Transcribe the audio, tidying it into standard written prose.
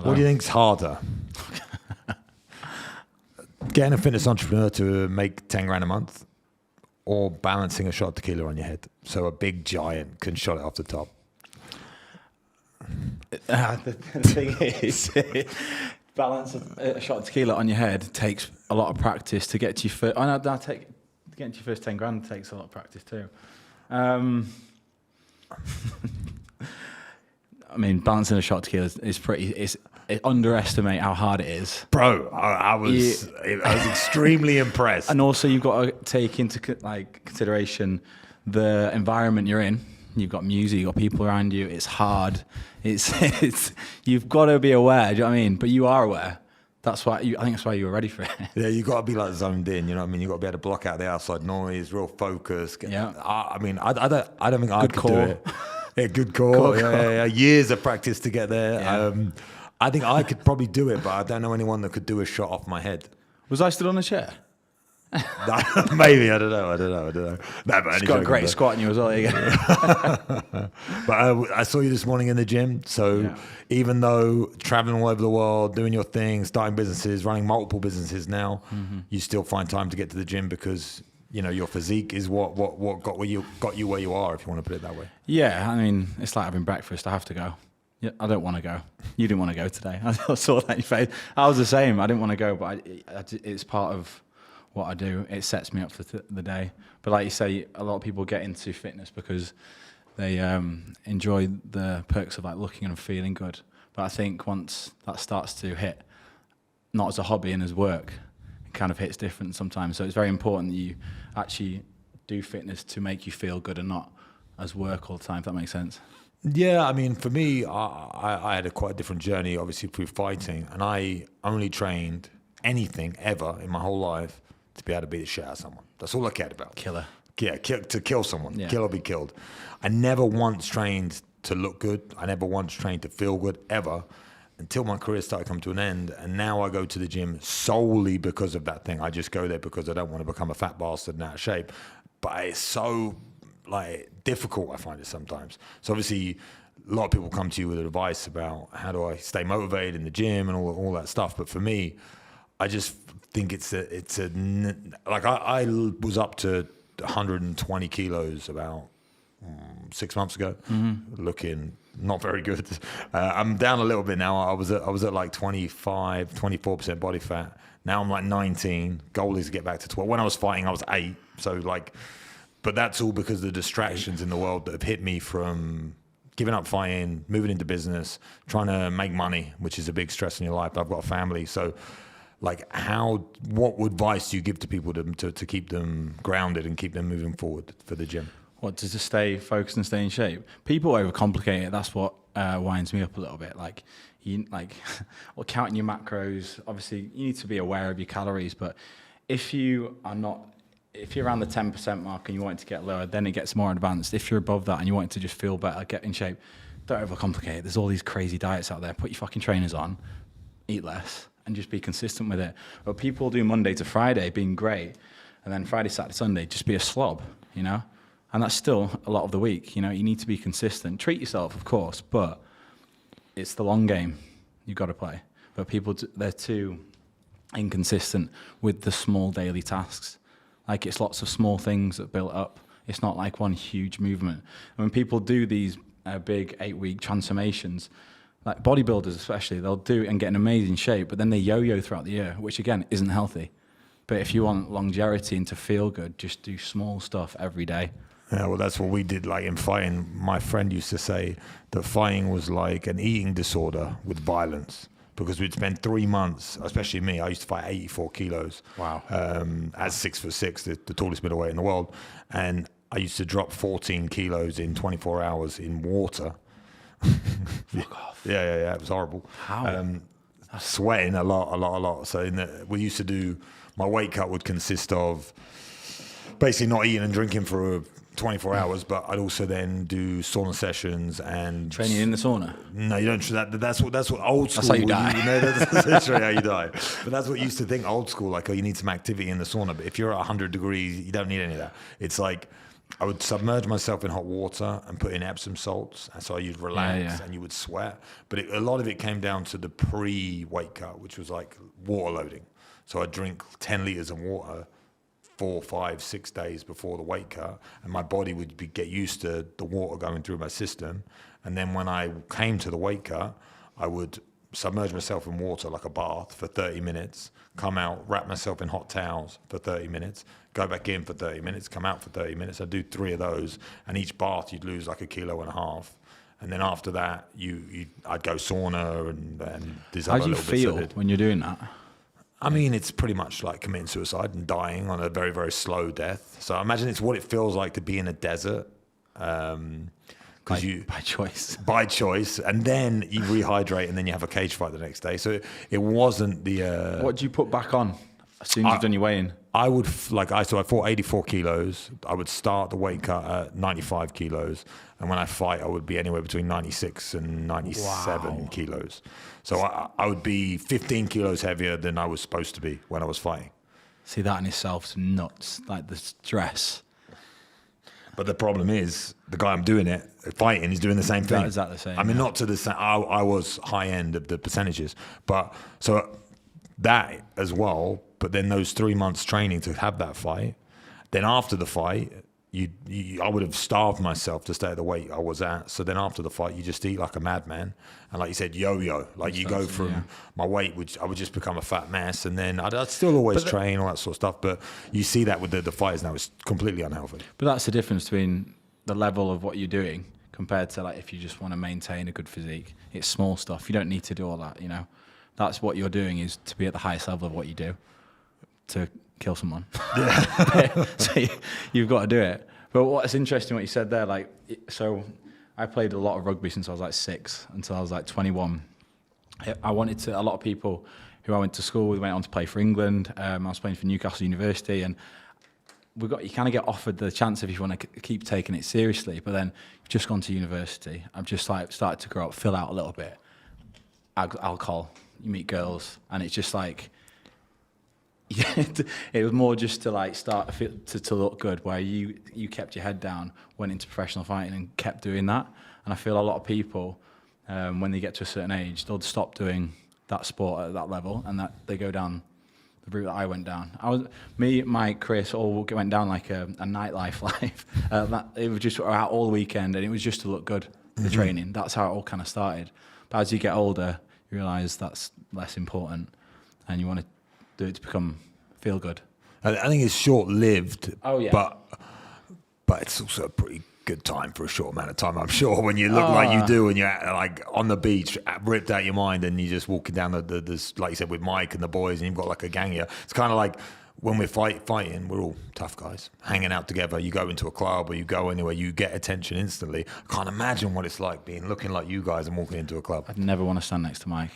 What do you think's harder? Getting a fitness entrepreneur to make 10 grand a month, or balancing a shot of tequila on your head so a big giant can shot it off the top? The thing is, balance a shot of tequila on your head takes a lot of practice to get to your first. Getting to your first 10 grand takes a lot of practice too. I mean, balancing a shot of tequila is pretty. Underestimate how hard it is, bro. I was extremely impressed. And also, you've got to take into consideration the environment you're in. You've got music, you've got people around you. It's hard. It's you've got to be aware. Do you know what I mean? But you are aware. That's why I think that's why you were ready for it. Yeah, you got to be like zoned in. You know what I mean? You got to be able to block out the outside noise, real focus. Yeah. I mean, I don't think I could do it. Yeah, good core. Yeah. Years of practice to get there. Yeah. I think I could probably do it, but I don't know anyone that could do a shot off my head. Was I stood on a chair? Maybe, I don't know. No, but it's got a great squat in you as well. But I saw you this morning in the gym. So even though traveling all over the world, doing your thing, starting businesses, running multiple businesses now, you still find time to get to the gym because your physique is what got you where you are, if you want to put it that way. Yeah, I mean, it's like having breakfast. I have to go. Yeah, I don't want to go. You didn't want to go today. I saw that in your face. I was the same. I didn't want to go, but it's part of what I do. It sets me up for the day. But like you say, a lot of people get into fitness because they enjoy the perks of like looking and feeling good. But I think once that starts to hit, not as a hobby and as work, it kind of hits different sometimes. So it's very important that you actually do fitness to make you feel good and not as work all the time, if that makes sense. Yeah, I mean, for me, I had quite a different journey, obviously, through fighting. And I only trained anything ever in my whole life to be able to beat the shit out of someone. That's all I cared about. Killer. Yeah, to kill someone. Yeah. Kill or be killed. I never once trained to look good. I never once trained to feel good, ever, until my career started to come to an end. And now I go to the gym solely because of that thing. I just go there because I don't want to become a fat bastard and out of shape. But it's so difficult, I find it sometimes. So obviously a lot of people come to you with advice about how do I stay motivated in the gym and all that stuff. But for me, I just think I was up to 120 kilos about 6 months ago, looking not very good. I'm down a little bit now. I was at like 24% body fat. Now I'm like 19. Goal is to get back to 12. When I was fighting, I was 8. So but that's all because of the distractions in the world that have hit me from giving up fighting, moving into business, trying to make money, which is a big stress in your life. I've got a family. So what advice do you give to people to keep them grounded and keep them moving forward for the gym? What, to stay focused and stay in shape? People overcomplicate it. That's what winds me up a little bit. Counting your macros, obviously you need to be aware of your calories, but if you're around the 10% mark and you want it to get lower, then it gets more advanced. If you're above that and you want it to just feel better, get in shape, don't overcomplicate it. There's all these crazy diets out there. Put your fucking trainers on, eat less, and just be consistent with it. But people do Monday to Friday being great, and then Friday, Saturday, Sunday, just be a slob, And that's still a lot of the week. You need to be consistent. Treat yourself, of course, but it's the long game you've got to play. But people, they're too inconsistent with the small daily tasks. It's lots of small things that build up. It's not like one huge movement. And when people do these big 8-week transformations, like bodybuilders especially, they'll do it and get in amazing shape, but then they yo-yo throughout the year, which again isn't healthy. But if you want longevity and to feel good, just do small stuff every day. Yeah, well, that's what we did. In fighting, my friend used to say that fighting was like an eating disorder with violence. Because we'd spend 3 months, especially me, I used to fight 84 kilos. Wow. As 6'6", the tallest middleweight in the world. And I used to drop 14 kilos in 24 hours in water. Fuck off. Yeah, it was horrible. How? Sweating a lot. So we used to do, my weight cut would consist of basically not eating and drinking for 24 hours, but I'd also then do sauna sessions and training in the sauna. No, you don't. That's what old school. That's how you die. That's literally how you die. But that's what you used to think old school. You need some activity in the sauna. But if you're at 100 degrees, you don't need any of that. It's like I would submerge myself in hot water and put in Epsom salts, and so you'd relax and you would sweat. But a lot of it came down to the pre-weight cut, which was like water loading. So I'd drink 10 liters of water 4, 5, 6 days before the weight cut, and my body would get used to the water going through my system. And then when I came to the weight cut, I would submerge myself in water like a bath for 30 minutes, come out, wrap myself in hot towels for 30 minutes, go back in for 30 minutes, come out for 30 minutes. I'd do 3 of those, and each bath you'd lose like 1.5 kilos. And then after that, I'd go sauna and these other little bits. How do you feel when you're doing that? I mean, it's pretty much like committing suicide and dying on a very, very slow death. So I imagine it's what it feels like to be in a desert. By choice. By choice. And then you rehydrate, and then you have a cage fight the next day. So it wasn't the... What do you put back on as soon as you've done your weigh-in? I would, I fought 84 kilos. I would start the weight cut at 95 kilos. And when I fight, I would be anywhere between 96 and 97 kilos. So I would be 15 kilos heavier than I was supposed to be when I was fighting. See, that in itself's nuts, like the stress. But the problem is, the guy I'm doing it, fighting, he's doing the same thing. Is that the same? I mean, not to the same, I was high end of the percentages. But so that as well, but then those 3 months training to have that fight, then after the fight, I would have starved myself to stay at the weight I was at. So then after the fight, you just eat like a madman. And like you said, yo-yo. Like you go from my weight, which I would just become a fat mess. And then I'd still always train, all that sort of stuff. But you see that with the fighters now, it's completely unhealthy. But that's the difference between the level of what you're doing compared to like if you just want to maintain a good physique. It's small stuff. You don't need to do all that, you know. That's what you're doing, is to be at the highest level of what you do, to kill someone. Yeah. So you've got to do it. But what's interesting what you said there, like, so I played a lot of rugby since I was like 6 until I was like 21. I wanted to, a lot of people who I went to school with went on to play for England. I was playing for Newcastle University, and you kind of get offered the chance if you want to keep taking it seriously. But then you've just gone to university. I've just like started to grow up, fill out a little bit. Alcohol, you meet girls, and it's just like, it was more just to like start to look good, where you kept your head down, went into professional fighting and kept doing that. And I feel a lot of people, when they get to a certain age, they'll stop doing that sport at that level, and that they go down the route that I went down. My career all went down like a nightlife life. It was just out all the weekend, and it was just to look good, the training. That's how it all kind of started. But as you get older, you realise that's less important, and you want to do it to feel good. I think it's short-lived. Oh yeah. But it's also a pretty good time for a short amount of time, I'm sure, when you look like you do and you're like on the beach, ripped out your mind, and you're just walking down the like you said, with Mike and the boys, and you've got like a gang here. It's kind of like when we're fighting, we're all tough guys, hanging out together. You go into a club or you go anywhere, you get attention instantly. I can't imagine what it's like looking like you guys and walking into a club. I'd never want to stand next to Mike.